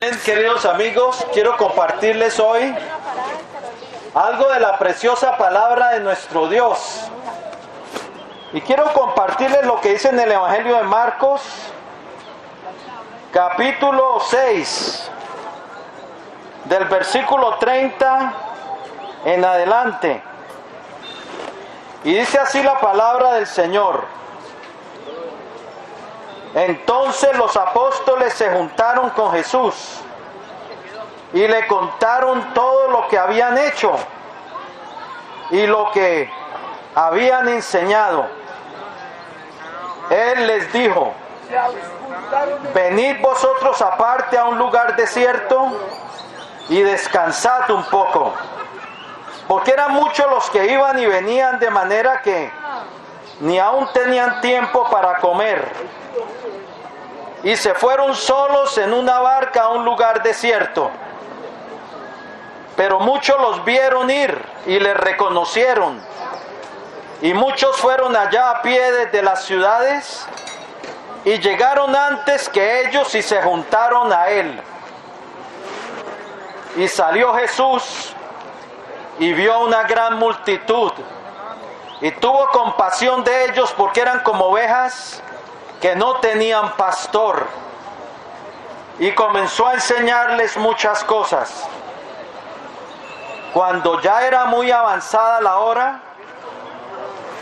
Amén, queridos amigos, quiero compartirles hoy algo de la preciosa palabra de nuestro Dios. Y quiero compartirles lo que dice en el Evangelio de Marcos, capítulo 6, del versículo 30 en adelante. Y dice así la palabra del Señor. Entonces los apóstoles se juntaron con Jesús y le contaron todo lo que habían hecho y lo que habían enseñado. Él les dijo: venid vosotros aparte a un lugar desierto y descansad un poco, porque eran muchos los que iban y venían, de manera que ni aún tenían tiempo para comer. Y se fueron solos en una barca a un lugar desierto. Pero muchos los vieron ir y les reconocieron. Y muchos fueron allá a pie desde las ciudades y llegaron antes que ellos y se juntaron a él. Y salió Jesús y vio una gran multitud y tuvo compasión de ellos, porque eran como ovejas que no tenían pastor, y comenzó a enseñarles muchas cosas. Cuando ya era muy avanzada la hora,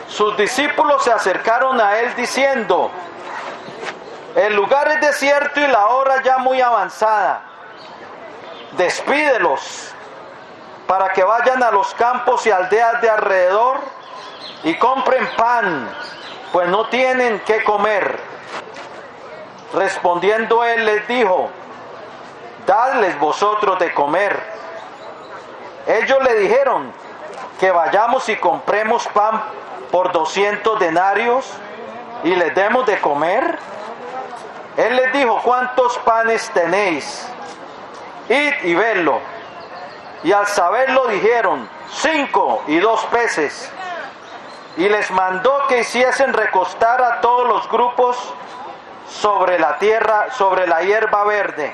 sus discípulos se acercaron a él diciendo: el lugar es desierto y la hora ya muy avanzada. Despídelos para que vayan a los campos y aldeas de alrededor y compren pan, pues no tienen qué comer. Respondiendo él les dijo: dadles vosotros de comer. Ellos le dijeron: que vayamos y compremos pan por 200 denarios y les demos de comer. Él les dijo: ¿cuántos panes tenéis? Id y vedlo. Y al saberlo dijeron: 5 y 2 peces. Y les mandó que hiciesen recostar a todos los grupos sobre la tierra, sobre la hierba verde.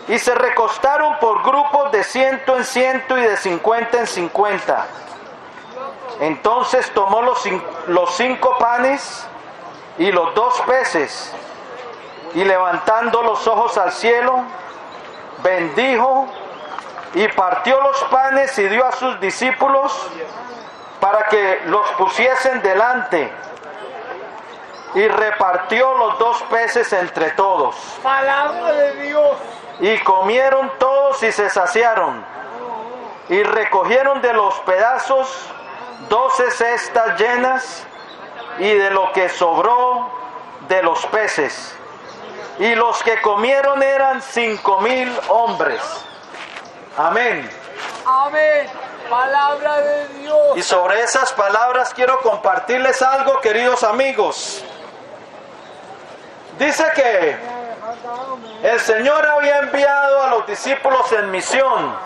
Y se recostaron por grupos de 100 en 100 y de 50 en 50. Entonces tomó los 5 panes y los 2 peces, y levantando los ojos al cielo, bendijo y partió los panes y dio a sus discípulos para que los pusiesen delante, y repartió los 2 peces entre todos. Palabra de Dios. Y comieron todos y se saciaron, y recogieron de los pedazos 12 cestas llenas, y de lo que sobró de los peces. Y los que comieron eran 5,000 hombres. Amén. Amén. Palabra de Dios. Y sobre esas palabras quiero compartirles algo, queridos amigos. Dice que el Señor había enviado a los discípulos en misión,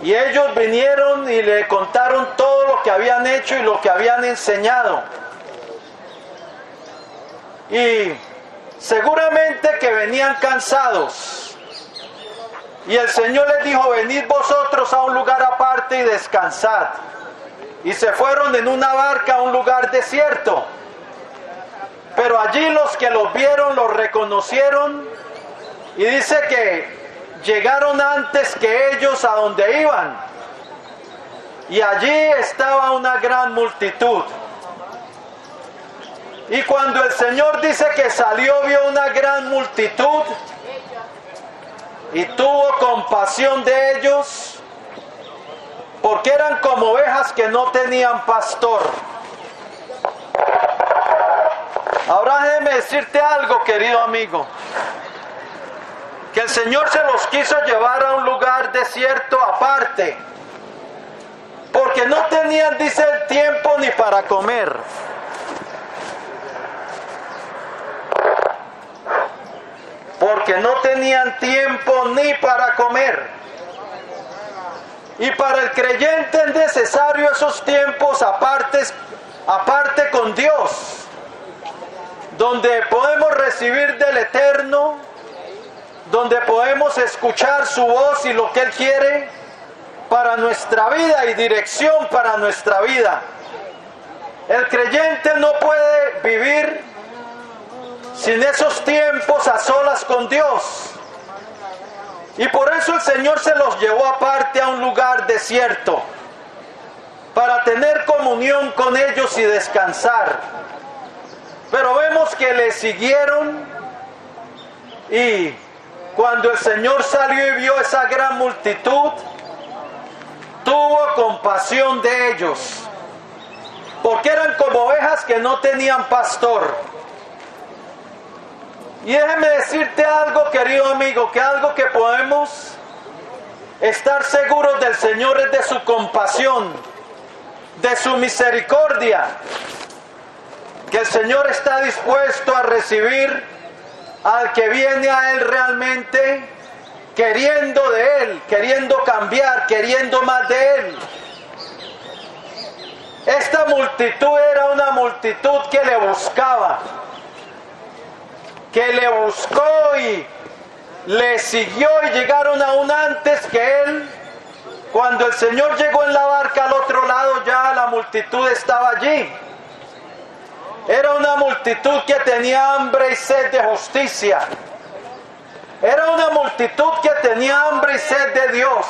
y ellos vinieron y le contaron todo lo que habían hecho y lo que habían enseñado. Y seguramente que venían cansados. Y el Señor les dijo: venid vosotros a un lugar aparte y descansad. Y se fueron en una barca a un lugar desierto. Pero allí los que los vieron los reconocieron, y dice que llegaron antes que ellos a donde iban. Y allí estaba una gran multitud. Y cuando el Señor dice que salió, vio una gran multitud y tuvo compasión de ellos, porque eran como ovejas que no tenían pastor. Ahora déjeme decirte algo, querido amigo, que el Señor se los quiso llevar a un lugar desierto aparte, porque no tenían, dice, el tiempo ni para comer. Porque no tenían tiempo ni para comer. Y para el creyente es necesario esos tiempos aparte con Dios, donde podemos recibir del Eterno donde podemos escuchar su voz y lo que Él quiere para nuestra vida y dirección para nuestra vida. El creyente no puede vivir sin esos tiempos a solas con Dios. Y por eso el Señor se los llevó aparte a un lugar desierto, para tener comunión con ellos y descansar. Pero vemos que le siguieron, y cuando el Señor salió y vio esa gran multitud, tuvo compasión de ellos, porque eran como ovejas que no tenían pastor. Y déjeme decirte algo, querido amigo, que algo que podemos estar seguros del Señor es de su compasión, de su misericordia, que el Señor está dispuesto a recibir al que viene a Él realmente queriendo de Él, queriendo cambiar, queriendo más de Él. Esta multitud era una multitud que le buscaba, que le buscó y le siguió, y llegaron aún antes que Él. Cuando el Señor llegó en la barca al otro lado, ya la multitud estaba allí. Era una multitud que tenía hambre y sed de justicia. Era una multitud que tenía hambre y sed de Dios.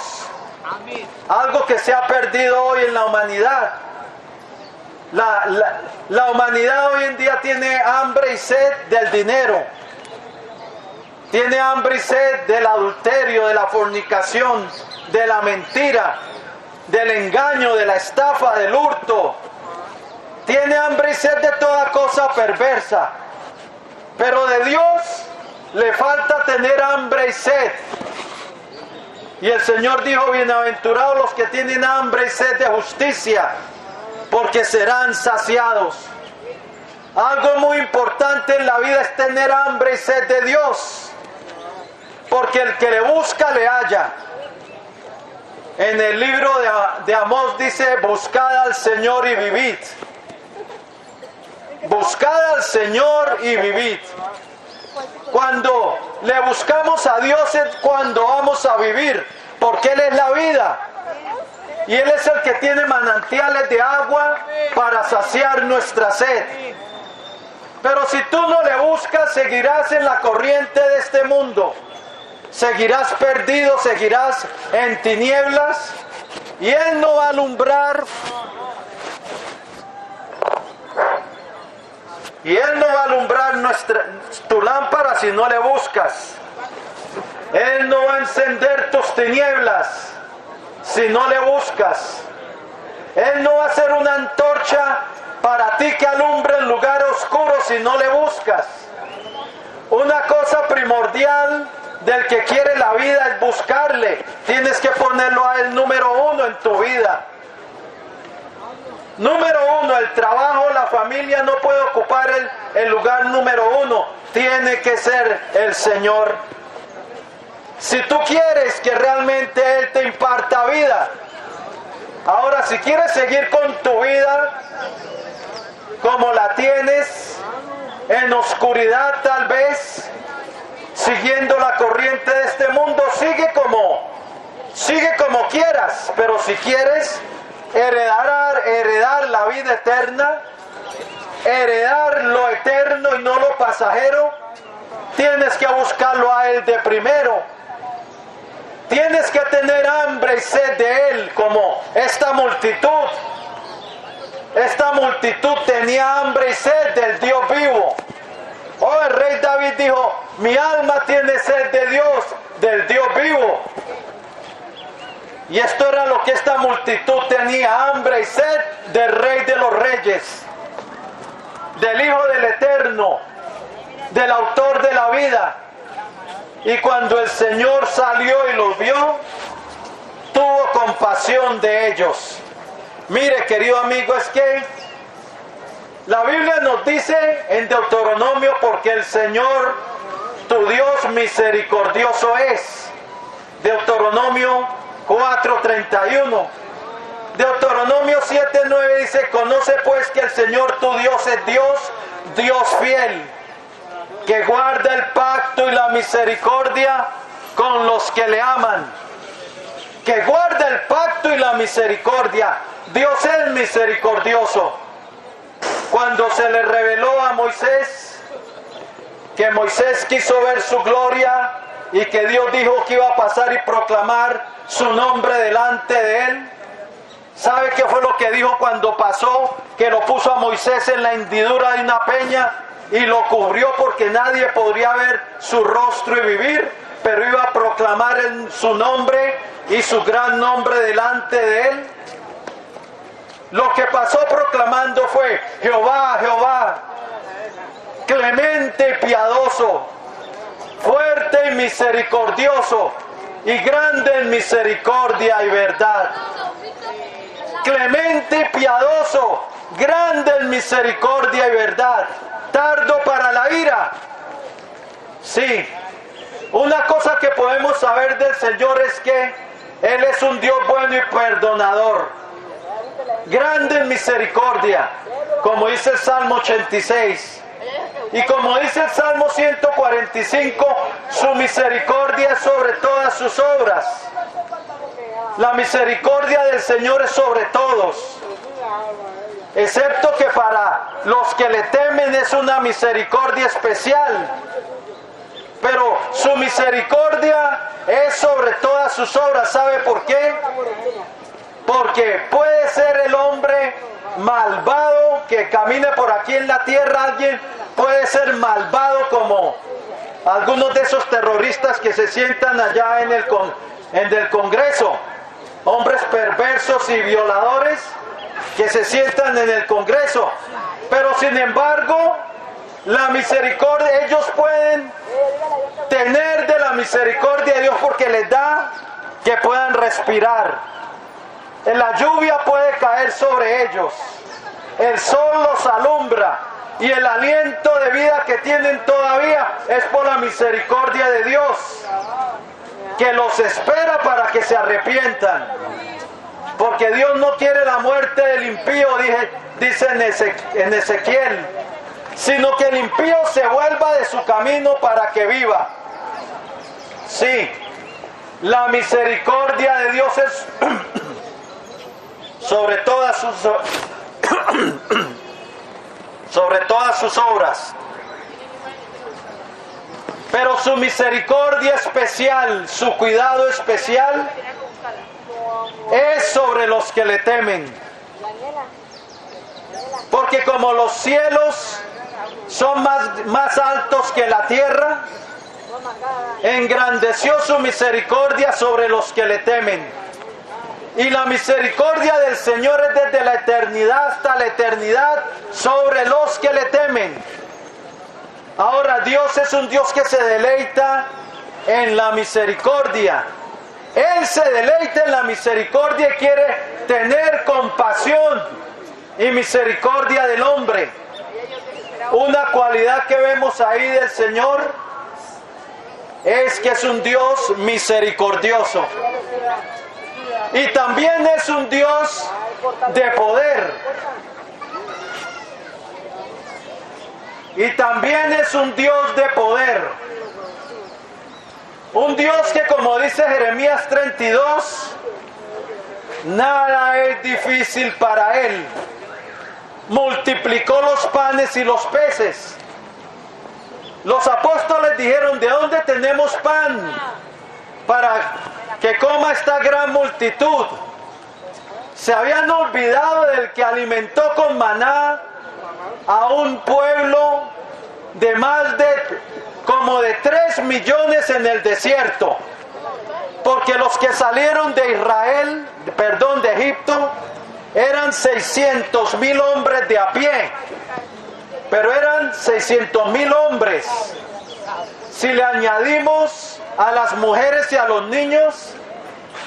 Algo que se ha perdido hoy en la humanidad. La humanidad hoy en día tiene hambre y sed del dinero. Tiene hambre y sed del adulterio, de la fornicación, de la mentira, del engaño, de la estafa, del hurto. Tiene hambre y sed de toda cosa perversa. Pero de Dios le falta tener hambre y sed. Y el Señor dijo: bienaventurados los que tienen hambre y sed de justicia, porque serán saciados. Algo muy importante en la vida es tener hambre y sed de Dios, porque el que le busca le halla. En el libro de Amós dice: buscad al Señor y vivid. Buscad al Señor y vivid. Cuando le buscamos a Dios es cuando vamos a vivir, porque Él es la vida. Y Él es el que tiene manantiales de agua para saciar nuestra sed. Pero si tú no le buscas, seguirás en la corriente de este mundo. Seguirás perdido, seguirás en tinieblas, y Él no va a alumbrar. Y Él no va a alumbrar tu lámpara si no le buscas. Él no va a encender tus tinieblas si no le buscas. Él no va a hacer una antorcha para ti que alumbre en lugar oscuro si no le buscas. Una cosa primordial del que quiere la vida es buscarle. Tienes que ponerlo a Él número uno en tu vida. Número uno, el trabajo, la familia no puede ocupar el lugar número uno. Tiene que ser el Señor. Si tú quieres que realmente Él te imparta vida. Ahora, si quieres seguir con tu vida como la tienes, en oscuridad tal vez, siguiendo la corriente de este mundo, sigue como quieras. Pero si quieres heredar la vida eterna, heredar lo eterno y no lo pasajero, tienes que buscarlo a Él de primero. Tienes que tener hambre y sed de Él, como esta multitud. Esta multitud tenía hambre y sed del Dios vivo. Oh, el rey David dijo: mi alma tiene sed de Dios, del Dios vivo. Y esto era lo que esta multitud tenía: hambre y sed del Rey de los Reyes, del Hijo del Eterno, del Autor de la vida. Y cuando el Señor salió y los vio, tuvo compasión de ellos. Mire, querido amigo, es que la Biblia nos dice en Deuteronomio: porque el Señor, tu Dios, misericordioso es. Deuteronomio 4:31. Deuteronomio 7:9 dice: conoce pues que el Señor tu Dios es Dios, Dios fiel, que guarda el pacto y la misericordia con los que le aman. Que guarda el pacto y la misericordia. Dios es misericordioso. Cuando se le reveló a Moisés, que Moisés quiso ver su gloria y que Dios dijo que iba a pasar y proclamar su nombre delante de él, ¿sabe qué fue lo que dijo cuando pasó? Que lo puso a Moisés en la hendidura de una peña y lo cubrió porque nadie podría ver su rostro y vivir, pero iba a proclamar en su nombre y su gran nombre delante de él. Lo que pasó proclamando fue: Jehová, Jehová, clemente y piadoso, fuerte y misericordioso, y grande en misericordia y verdad. Clemente y piadoso, grande en misericordia y verdad, tardo para la ira. Sí, una cosa que podemos saber del Señor es que Él es un Dios bueno y perdonador, grande en misericordia, como dice el Salmo 86. Y como dice el Salmo 145, su misericordia es sobre todas sus obras. La misericordia del Señor es sobre todos, excepto que para los que le temen es una misericordia especial. Pero su misericordia es sobre todas sus obras. ¿Sabe por qué? Porque puede ser el hombre malvado que camine por aquí en la tierra, alguien puede ser malvado como algunos de esos terroristas que se sientan allá en el Congreso, hombres perversos y violadores que se sientan en el Congreso, pero sin embargo la misericordia, ellos pueden tener de la misericordia de Dios porque les da que puedan respirar. La lluvia puede caer sobre ellos, el sol los alumbra y el aliento de vida que tienen todavía es por la misericordia de Dios, que los espera para que se arrepientan. Porque Dios no quiere la muerte del impío, dice en Ezequiel, sino que el impío se vuelva de su camino para que viva. Sí, la misericordia de Dios es sobre todas sus obras. Pero su misericordia especial, su cuidado especial es sobre los que le temen. Porque como los cielos son más altos que la tierra, engrandeció su misericordia sobre los que le temen. Y la misericordia del Señor es desde la eternidad hasta la eternidad sobre los que le temen. Ahora, Dios es un Dios que se deleita en la misericordia. Él se deleita en la misericordia y quiere tener compasión y misericordia del hombre. Una cualidad que vemos ahí del Señor es que es un Dios misericordioso. Y también es un Dios de poder. Y también es un Dios de poder. Un Dios que, como dice Jeremías 32, nada es difícil para Él. Multiplicó los panes y los peces. Los apóstoles dijeron: ¿de dónde tenemos pan para que coma esta gran multitud? Se habían olvidado del que alimentó con maná a un pueblo de más de como de 3 millones en el desierto, porque los que salieron de de Egipto, eran 600,000 hombres de a pie, pero eran 600,000 hombres. Si le añadimos a las mujeres y a los niños,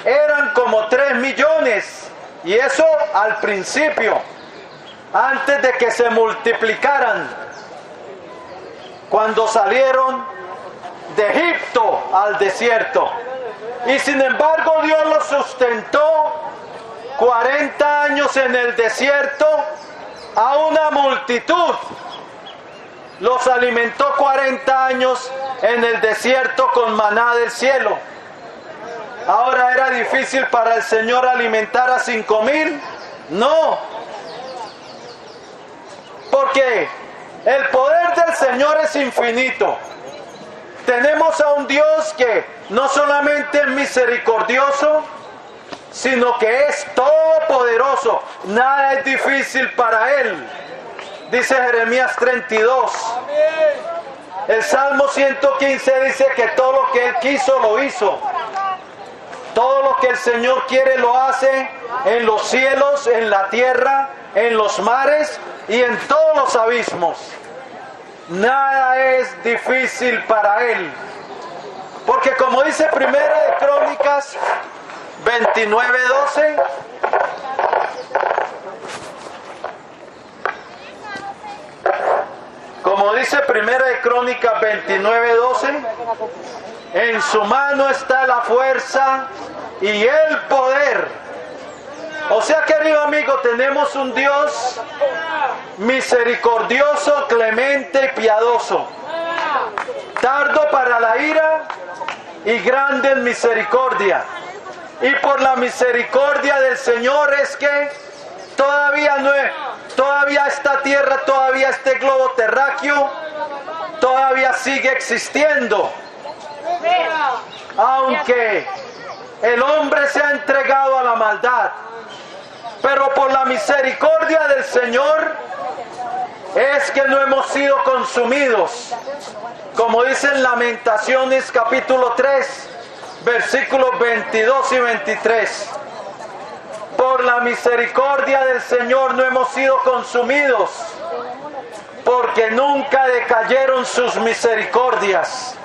eran como 3 millones, y eso al principio, antes de que se multiplicaran, cuando salieron de Egipto al desierto. Y sin embargo Dios los sustentó 40 años en el desierto a una multitud los alimentó 40 años en el desierto con maná del cielo. Ahora era difícil para el Señor alimentar a 5,000. No, porque el poder del Señor es infinito. Tenemos a un Dios que no solamente es misericordioso, sino que es todopoderoso. Nada es difícil para Él. Dice Jeremías 32. El Salmo 115 dice que todo lo que Él quiso lo hizo. Todo lo que el Señor quiere lo hace en los cielos, en la tierra, en los mares y en todos los abismos. Nada es difícil para Él. Porque como dice Primera de Crónicas 29:12, como dice Primera de Crónicas 29:12, en su mano está la fuerza y el poder. O sea, querido amigo, tenemos un Dios misericordioso, clemente y piadoso, tardo para la ira y grande en misericordia. Y por la misericordia del Señor es que todavía esta tierra, todavía este globo terráqueo, todavía sigue existiendo. Aunque el hombre se ha entregado a la maldad, pero por la misericordia del Señor es que no hemos sido consumidos. Como dicen Lamentaciones capítulo 3, versículos 22 y 23. Por la misericordia del Señor no hemos sido consumidos, porque nunca decayeron sus misericordias.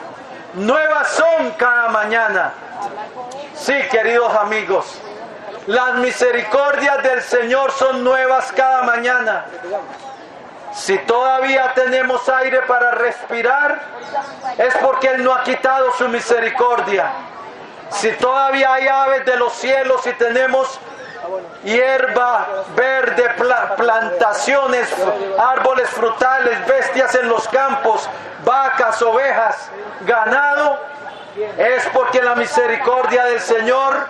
Nuevas son cada mañana. Sí, queridos amigos, las misericordias del Señor son nuevas cada mañana. Si todavía tenemos aire para respirar, es porque Él no ha quitado su misericordia. Si todavía hay aves de los cielos y tenemos hierba verde, plantaciones, árboles frutales, bestias en los campos, vacas, ovejas, ganado, es porque la misericordia del Señor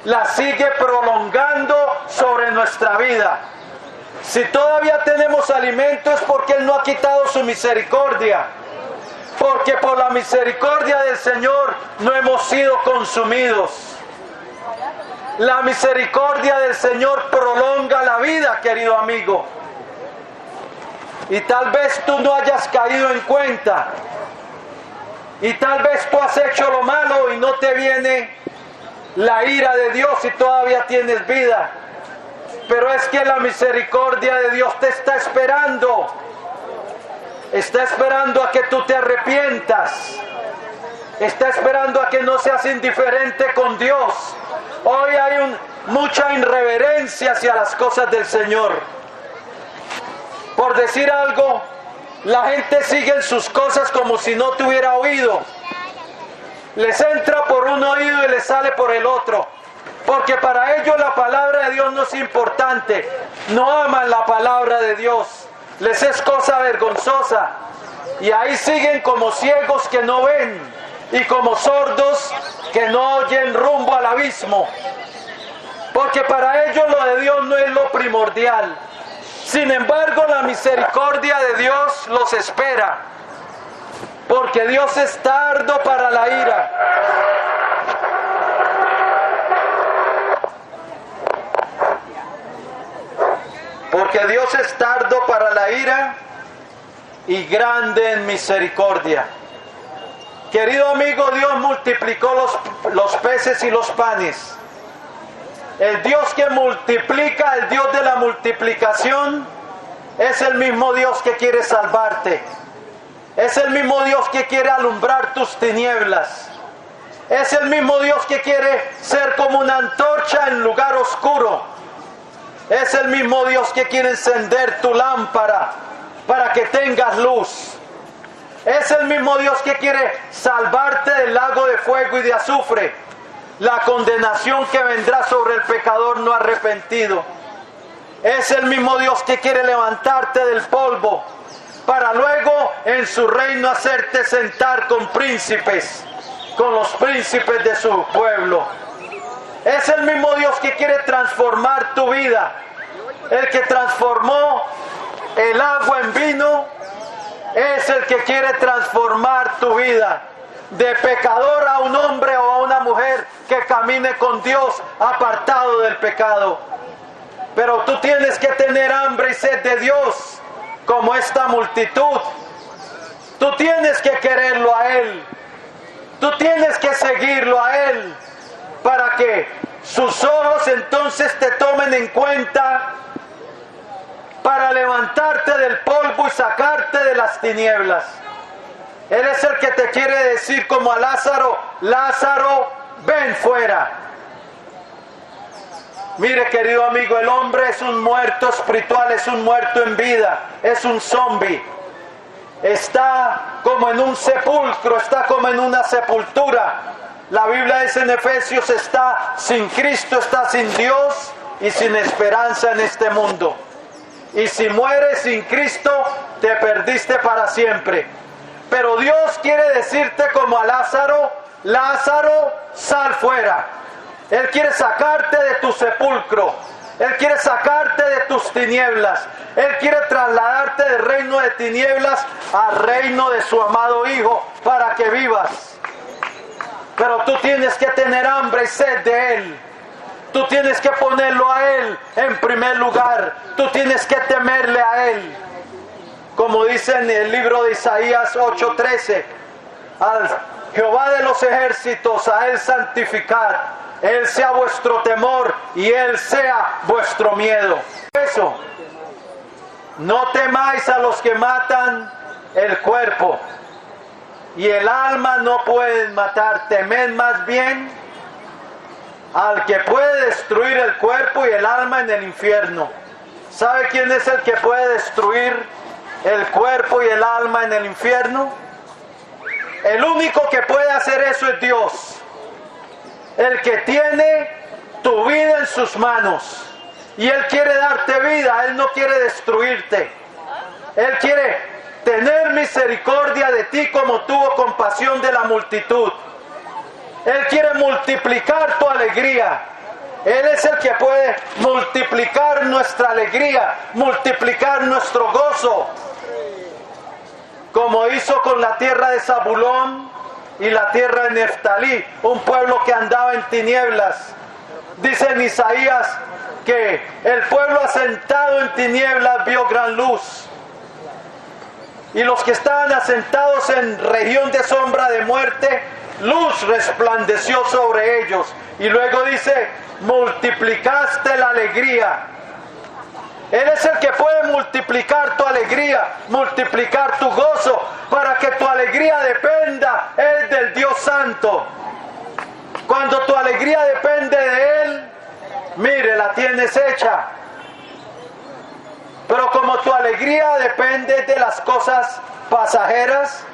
la sigue prolongando sobre nuestra vida. Si todavía tenemos alimento es porque Él no ha quitado su misericordia, porque por la misericordia del Señor no hemos sido consumidos. La misericordia del Señor prolonga la vida, querido amigo. Y tal vez tú no hayas caído en cuenta. Y tal vez tú has hecho lo malo y no te viene la ira de Dios y todavía tienes vida. Pero es que la misericordia de Dios te está esperando. Está esperando a que tú te arrepientas. Está esperando a que no seas indiferente con Dios. Hoy hay mucha irreverencia hacia las cosas del Señor. Por decir algo, la gente sigue en sus cosas como si no tuviera oído. Les entra por un oído y les sale por el otro. Porque para ellos la palabra de Dios no es importante. No aman la palabra de Dios. Les es cosa vergonzosa. Y ahí siguen como ciegos que no ven. Y como sordos que no oyen rumbo al abismo. Porque para ellos lo de Dios no es lo primordial. Sin embargo, la misericordia de Dios los espera. Porque Dios es tardo para la ira. Porque Dios es tardo para la ira y grande en misericordia. Querido amigo, Dios multiplicó los peces y los panes. El Dios que multiplica, el Dios de la multiplicación, es el mismo Dios que quiere salvarte. Es el mismo Dios que quiere alumbrar tus tinieblas. Es el mismo Dios que quiere ser como una antorcha en lugar oscuro. Es el mismo Dios que quiere encender tu lámpara para que tengas luz. Es el mismo Dios que quiere salvarte del lago de fuego y de azufre, la condenación que vendrá sobre el pecador no arrepentido. Es el mismo Dios que quiere levantarte del polvo para luego en su reino hacerte sentar con príncipes, con los príncipes de su pueblo. Es el mismo Dios que quiere transformar tu vida, el que transformó el agua en vino, es el que quiere transformar tu vida, de pecador a un hombre o a una mujer que camine con Dios apartado del pecado. Pero tú tienes que tener hambre y sed de Dios, como esta multitud. Tú tienes que quererlo a Él, tú tienes que seguirlo a Él, para que sus ojos entonces te tomen en cuenta, para levantarte del polvo y sacarte de las tinieblas. Él es el que te quiere decir como a Lázaro: Lázaro, ven fuera. Mire, querido amigo, el hombre es un muerto espiritual, es un muerto en vida, es un zombie. Está como en un sepulcro, está como en una sepultura. La Biblia dice en Efesios: está sin Cristo, está sin Dios y sin esperanza en este mundo. Y si mueres sin Cristo, te perdiste para siempre. Pero Dios quiere decirte como a Lázaro: Lázaro, sal fuera. Él quiere sacarte de tu sepulcro, Él quiere sacarte de tus tinieblas, Él quiere trasladarte del reino de tinieblas al reino de su amado Hijo, para que vivas. Pero tú tienes que tener hambre y sed de Él. Tú tienes que ponerlo a Él en primer lugar. Tú tienes que temerle a Él. Como dice en el libro de Isaías 8:13, al Jehová de los ejércitos, a Él santificad. Él sea vuestro temor y Él sea vuestro miedo. Eso, no temáis a los que matan el cuerpo y el alma no pueden matar. Temed más bien al que puede destruir el cuerpo y el alma en el infierno. ¿Sabe quién es el que puede destruir el cuerpo y el alma en el infierno? El único que puede hacer eso es Dios. El que tiene tu vida en sus manos. Y Él quiere darte vida, Él no quiere destruirte. Él quiere tener misericordia de ti como tuvo compasión de la multitud. Él quiere multiplicar tu alegría. Él es el que puede multiplicar nuestra alegría, multiplicar nuestro gozo. Como hizo con la tierra de Zabulón y la tierra de Neftalí, un pueblo que andaba en tinieblas. Dice en Isaías que el pueblo asentado en tinieblas vio gran luz. Y los que estaban asentados en región de sombra de muerte, luz resplandeció sobre ellos. Y luego dice: multiplicaste la alegría. Él es el que puede multiplicar tu alegría, multiplicar tu gozo, para que tu alegría dependa es del Dios Santo. Cuando tu alegría depende de Él, mire, la tienes hecha. Pero como tu alegría depende de las cosas pasajeras,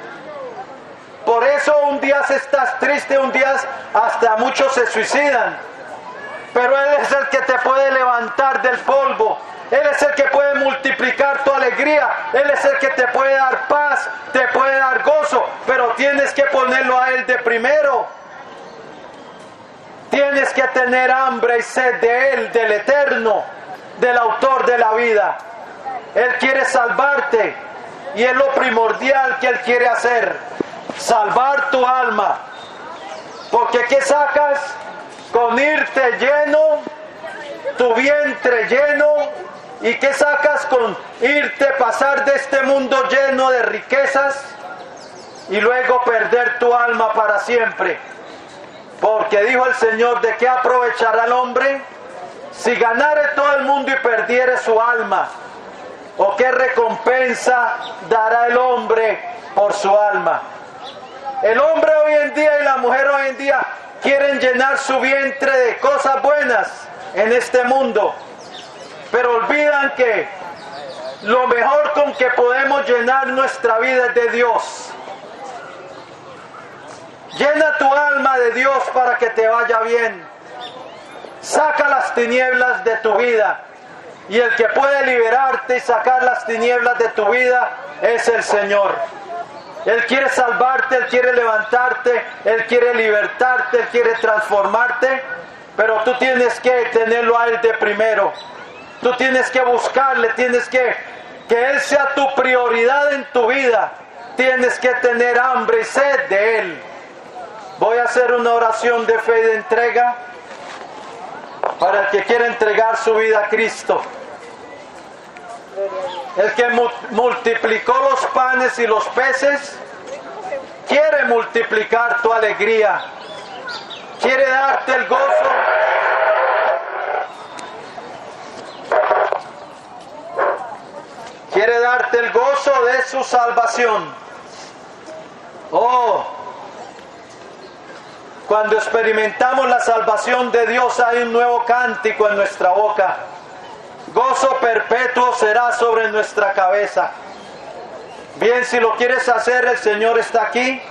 por eso un día estás triste, un día hasta muchos se suicidan. Pero Él es el que te puede levantar del polvo. Él es el que puede multiplicar tu alegría. Él es el que te puede dar paz, te puede dar gozo. Pero tienes que ponerlo a Él de primero. Tienes que tener hambre y sed de Él, del eterno, del autor de la vida. Él quiere salvarte. Y es lo primordial que Él quiere hacer: salvar tu alma. Porque ¿qué sacas con irte lleno, tu vientre lleno? ¿Y qué sacas con irte, pasar de este mundo lleno de riquezas y luego perder tu alma para siempre? Porque dijo el Señor: ¿de qué aprovechará el hombre si ganare todo el mundo y perdiere su alma? ¿O qué recompensa dará el hombre por su alma? El hombre hoy en día y la mujer hoy en día quieren llenar su vientre de cosas buenas en este mundo, pero olvidan que lo mejor con que podemos llenar nuestra vida es de Dios. Llena tu alma de Dios para que te vaya bien. Saca las tinieblas de tu vida. Y el que puede liberarte y sacar las tinieblas de tu vida es el Señor. Él quiere salvarte, Él quiere levantarte, Él quiere libertarte, Él quiere transformarte, pero tú tienes que tenerlo a Él de primero. Tú tienes que buscarle, tienes que Él sea tu prioridad en tu vida. Tienes que tener hambre y sed de Él. Voy a hacer una oración de fe y de entrega para el que quiere entregar su vida a Cristo. El que multiplicó los panes y los peces quiere multiplicar tu alegría, quiere darte el gozo, quiere darte el gozo de su salvación. Oh, cuando experimentamos la salvación de Dios hay un nuevo cántico en nuestra boca. Gozo perpetuo será sobre nuestra cabeza. Bien, si lo quieres hacer, el Señor está aquí.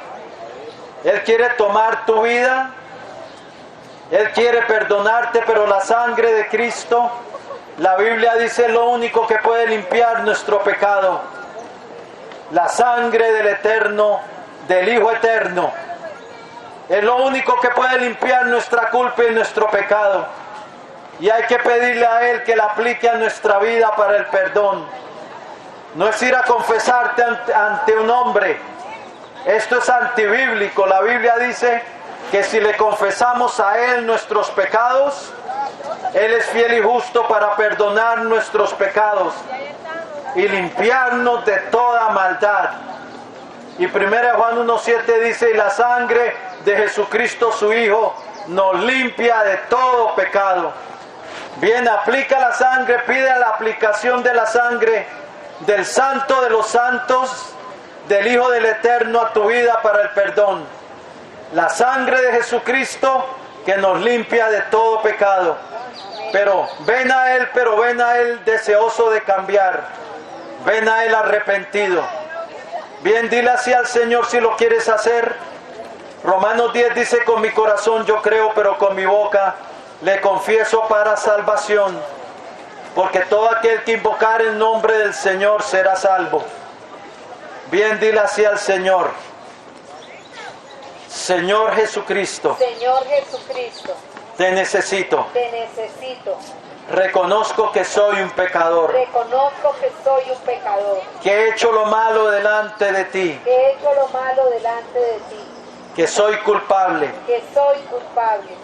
Él quiere tomar tu vida. Él quiere perdonarte, pero la sangre de Cristo, la Biblia dice, lo único que puede limpiar nuestro pecado. La sangre del Eterno, del Hijo Eterno, es lo único que puede limpiar nuestra culpa y nuestro pecado. Y hay que pedirle a Él que la aplique a nuestra vida para el perdón. No es ir a confesarte ante un hombre. Esto es antibíblico. La Biblia dice que si le confesamos a Él nuestros pecados, Él es fiel y justo para perdonar nuestros pecados y limpiarnos de toda maldad. Y 1 Juan 1:7 dice, y la sangre de Jesucristo su Hijo nos limpia de todo pecado. Bien, aplica la sangre, pide la aplicación de la sangre del Santo de los Santos, del Hijo del Eterno a tu vida para el perdón. La sangre de Jesucristo que nos limpia de todo pecado. Pero ven a Él deseoso de cambiar. Ven a Él arrepentido. Bien, dile así al Señor si lo quieres hacer. Romanos 10 dice, con mi corazón yo creo, pero con mi boca le confieso para salvación, porque todo aquel que invocar el nombre del Señor será salvo. Bien, dile así al Señor. Señor Jesucristo, Señor Jesucristo, te necesito. te necesito. Reconozco que soy un pecador, Reconozco que soy un pecador, que he hecho lo malo delante de ti, que he hecho lo malo delante de ti, que soy culpable. que soy culpable.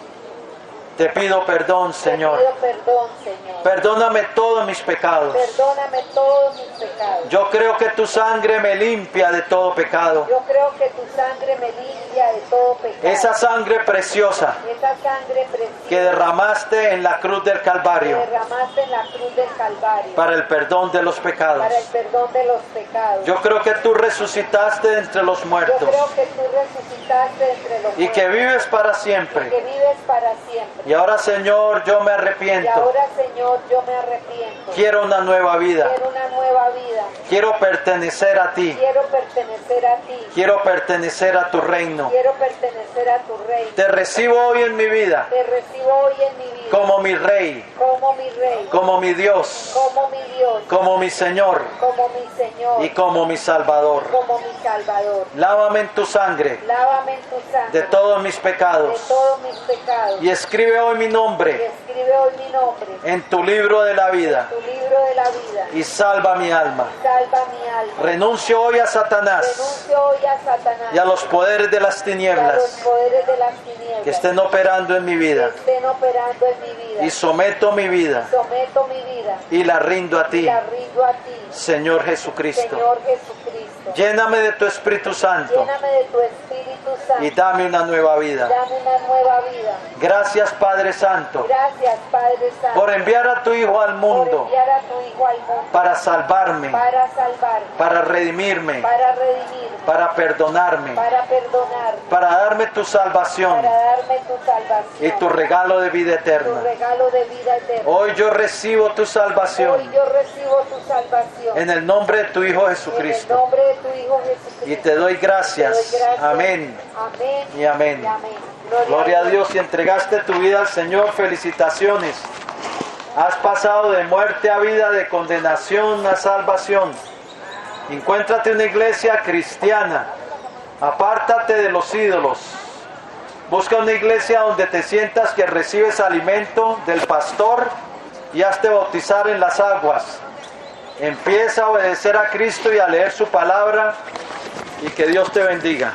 Te pido perdón, Señor. Te pido perdón, Señor. Perdóname todos mis pecados. Perdóname todos mis pecados. Yo creo que tu sangre me limpia de todo pecado. Yo creo que tu sangre me limpia de todo pecado. Esa sangre preciosa Esa sangre preciosa que derramaste en la cruz del que Calvario derramaste en la cruz del Calvario para el perdón de los pecados. para el perdón de los pecados. Yo creo que tú resucitaste de entre los Yo muertos creo que tú resucitaste entre los y que muertos, vives para que siempre. vives para siempre. Y ahora, Señor, yo me Y arrepiento. ahora, Señor, yo me arrepiento. Quiero una nueva vida. Quiero una nueva vida. Quiero pertenecer a ti. Quiero pertenecer a ti. Quiero pertenecer a tu reino. Quiero pertenecer a tu reino. Te recibo hoy en mi vida Te recibo hoy en mi vida como mi Rey, como mi Rey, como mi Dios, como mi Dios, como mi Señor como mi Señor, y como mi Salvador. como mi Salvador. Lávame en tu sangre Lávame en tu sangre de todos mis de pecados todos mis pecados. y escribe hoy mi Y nombre escribe hoy mi nombre en tu libro de la vida en tu libro de la vida. y salva mi alma. Salva mi alma. Renuncio hoy a Satanás Renuncio hoy a Satanás y a los poderes de las y a los tinieblas poderes de las tinieblas que estén operando en mi vida que estén operando en mi vida. y someto mi vida Someto mi vida y la rindo a y ti, la rindo a ti, Señor Jesucristo. Señor Jesucristo. Lléname de tu Espíritu Santo Lléname de tu Espíritu Santo. y dame una nueva vida. Dame una nueva vida. Gracias, Padre Santo, Gracias, Padre Santo, por enviar a tu Hijo al por mundo enviar a tu Hijo al mundo para salvarme, para salvarme, para redimirme, para redimirme, para perdonarme, para perdonarme, para darme tu salvación para darme tu salvación y tu regalo de vida tu eterna. regalo de vida eterna. Hoy yo recibo tu Hoy salvación yo recibo tu salvación en el nombre de tu Hijo en el Jesucristo nombre de tu Hijo Jesucristo. y te doy Te doy gracias. gracias. Amén Amén y amén. y amén. Gloria a Dios, si entregaste tu vida al Señor, felicitaciones. Has pasado de muerte a vida, de condenación a salvación. Encuéntrate una iglesia cristiana. Apártate de los ídolos. Busca una iglesia donde te sientas que recibes alimento del pastor y hazte bautizar en las aguas. Empieza a obedecer a Cristo y a leer su palabra, y que Dios te bendiga.